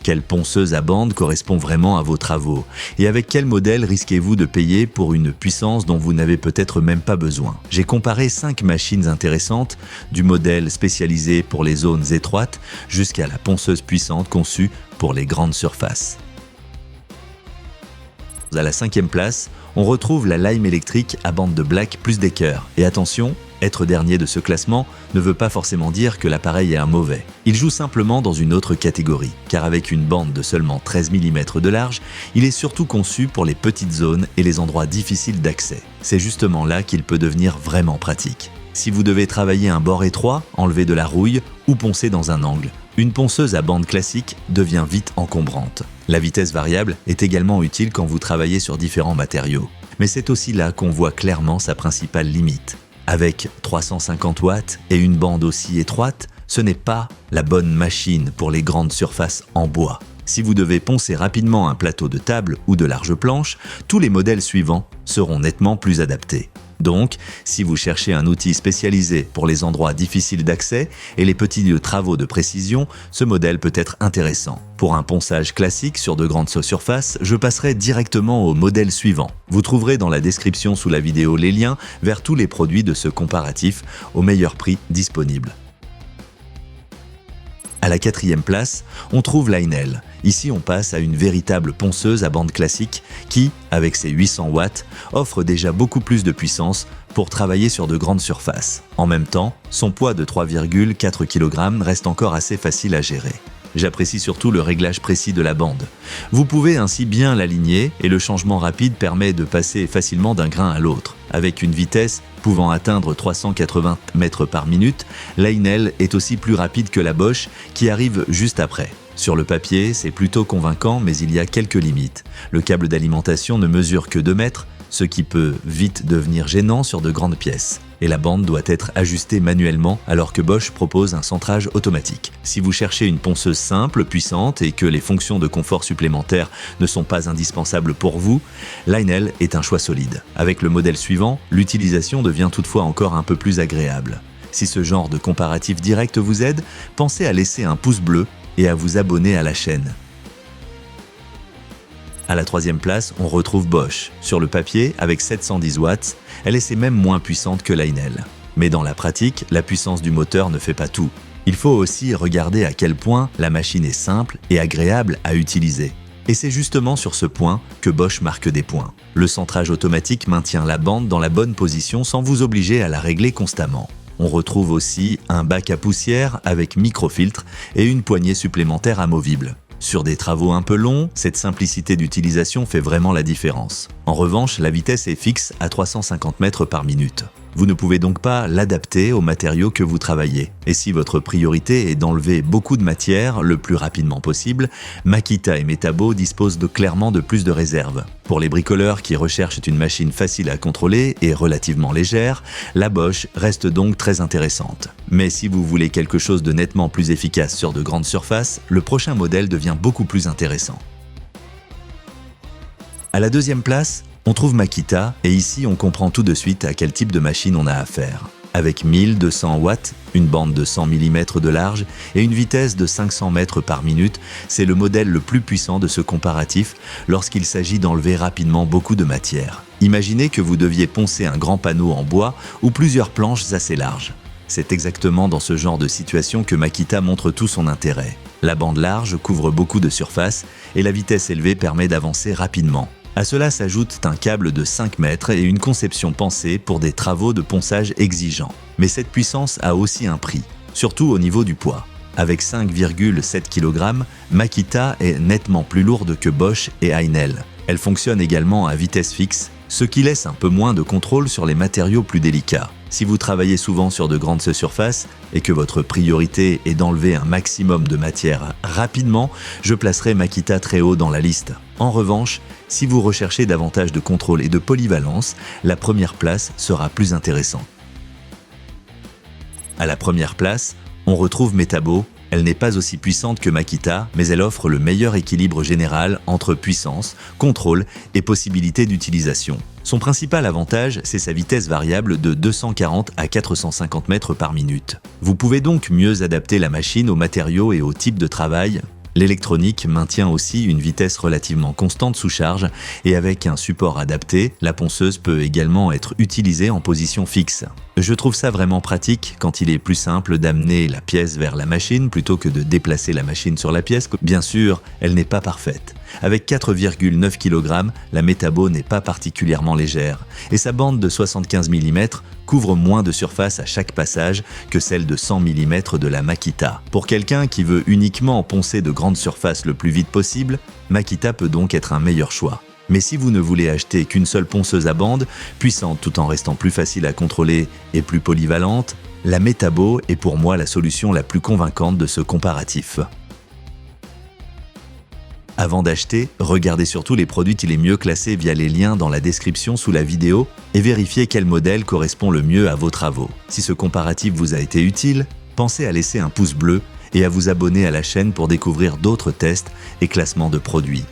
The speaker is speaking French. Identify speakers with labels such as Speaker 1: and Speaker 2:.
Speaker 1: Quelle ponceuse à bande correspond vraiment à vos travaux? Et avec quel modèle risquez-vous de payer pour une puissance dont vous n'avez peut-être même pas besoin? J'ai comparé 5 machines intéressantes, du modèle spécialisé pour les zones étroites jusqu'à la ponceuse puissante conçue pour les grandes surfaces. À la 5e place, on retrouve la Lime électrique à bande de black plus d'équerre. Et attention, être dernier de ce classement ne veut pas forcément dire que l'appareil est un mauvais. Il joue simplement dans une autre catégorie, car avec une bande de seulement 13 mm de large, il est surtout conçu pour les petites zones et les endroits difficiles d'accès. C'est justement là qu'il peut devenir vraiment pratique. Si vous devez travailler un bord étroit, enlever de la rouille ou poncer dans un angle, une ponceuse à bande classique devient vite encombrante. La vitesse variable est également utile quand vous travaillez sur différents matériaux. Mais c'est aussi là qu'on voit clairement sa principale limite. Avec 350 watts et une bande aussi étroite, ce n'est pas la bonne machine pour les grandes surfaces en bois. Si vous devez poncer rapidement un plateau de table ou de larges planches, tous les modèles suivants seront nettement plus adaptés. Donc, si vous cherchez un outil spécialisé pour les endroits difficiles d'accès et les petits travaux de précision, ce modèle peut être intéressant. Pour un ponçage classique sur de grandes surfaces, je passerai directement au modèle suivant. Vous trouverez dans la description sous la vidéo les liens vers tous les produits de ce comparatif au meilleur prix disponible. À la 4e place, on trouve Lynel. Ici, on passe à une véritable ponceuse à bande classique qui, avec ses 800 watts, offre déjà beaucoup plus de puissance pour travailler sur de grandes surfaces. En même temps, son poids de 3,4 kg reste encore assez facile à gérer. J'apprécie surtout le réglage précis de la bande. Vous pouvez ainsi bien l'aligner et le changement rapide permet de passer facilement d'un grain à l'autre. Avec une vitesse pouvant atteindre 380 mètres par minute, Lynel est aussi plus rapide que la Bosch qui arrive juste après. Sur le papier, c'est plutôt convaincant, mais il y a quelques limites. Le câble d'alimentation ne mesure que 2 mètres, ce qui peut vite devenir gênant sur de grandes pièces. Et la bande doit être ajustée manuellement alors que Bosch propose un centrage automatique. Si vous cherchez une ponceuse simple, puissante et que les fonctions de confort supplémentaires ne sont pas indispensables pour vous, Lynel est un choix solide. Avec le modèle suivant, l'utilisation devient toutefois encore un peu plus agréable. Si ce genre de comparatif direct vous aide, pensez à laisser un pouce bleu et à vous abonner à la chaîne. À la 3e place, on retrouve Bosch. Sur le papier, avec 710 watts, elle essaie même moins puissante que Lynel. Mais dans la pratique, la puissance du moteur ne fait pas tout. Il faut aussi regarder à quel point la machine est simple et agréable à utiliser. Et c'est justement sur ce point que Bosch marque des points. Le centrage automatique maintient la bande dans la bonne position sans vous obliger à la régler constamment. On retrouve aussi un bac à poussière avec microfiltre et une poignée supplémentaire amovible. Sur des travaux un peu longs, cette simplicité d'utilisation fait vraiment la différence. En revanche, la vitesse est fixe à 350 mètres par minute. Vous ne pouvez donc pas l'adapter aux matériaux que vous travaillez. Et si votre priorité est d'enlever beaucoup de matière le plus rapidement possible, Makita et Metabo disposent clairement de plus de réserves. Pour les bricoleurs qui recherchent une machine facile à contrôler et relativement légère, la Bosch reste donc très intéressante. Mais si vous voulez quelque chose de nettement plus efficace sur de grandes surfaces, le prochain modèle devient beaucoup plus intéressant. À la 2e place, on trouve Makita et ici on comprend tout de suite à quel type de machine on a affaire. Avec 1200 watts, une bande de 100 mm de large et une vitesse de 500 mètres par minute, c'est le modèle le plus puissant de ce comparatif lorsqu'il s'agit d'enlever rapidement beaucoup de matière. Imaginez que vous deviez poncer un grand panneau en bois ou plusieurs planches assez larges. C'est exactement dans ce genre de situation que Makita montre tout son intérêt. La bande large couvre beaucoup de surface et la vitesse élevée permet d'avancer rapidement. À cela s'ajoute un câble de 5 mètres et une conception pensée pour des travaux de ponçage exigeants. Mais cette puissance a aussi un prix, surtout au niveau du poids. Avec 5,7 kg, Makita est nettement plus lourde que Bosch et Lynel. Elle fonctionne également à vitesse fixe, ce qui laisse un peu moins de contrôle sur les matériaux plus délicats. Si vous travaillez souvent sur de grandes surfaces et que votre priorité est d'enlever un maximum de matière rapidement, je placerai Makita très haut dans la liste. En revanche, si vous recherchez davantage de contrôle et de polyvalence, la première place sera plus intéressante. À la première place, on retrouve Metabo. Elle n'est pas aussi puissante que Makita, mais elle offre le meilleur équilibre général entre puissance, contrôle et possibilité d'utilisation. Son principal avantage, c'est sa vitesse variable de 240 à 450 mètres par minute. Vous pouvez donc mieux adapter la machine aux matériaux et au type de travail. L'électronique maintient aussi une vitesse relativement constante sous charge et avec un support adapté, la ponceuse peut également être utilisée en position fixe. Je trouve ça vraiment pratique quand il est plus simple d'amener la pièce vers la machine plutôt que de déplacer la machine sur la pièce. Bien sûr, elle n'est pas parfaite. Avec 4,9 kg, la Metabo n'est pas particulièrement légère et sa bande de 75 mm couvre moins de surface à chaque passage que celle de 100 mm de la Makita. Pour quelqu'un qui veut uniquement poncer de grandes surfaces le plus vite possible, Makita peut donc être un meilleur choix. Mais si vous ne voulez acheter qu'une seule ponceuse à bande, puissante tout en restant plus facile à contrôler et plus polyvalente, la Metabo est pour moi la solution la plus convaincante de ce comparatif. Avant d'acheter, regardez surtout les produits qu'il est mieux classés via les liens dans la description sous la vidéo et vérifiez quel modèle correspond le mieux à vos travaux. Si ce comparatif vous a été utile, pensez à laisser un pouce bleu et à vous abonner à la chaîne pour découvrir d'autres tests et classements de produits.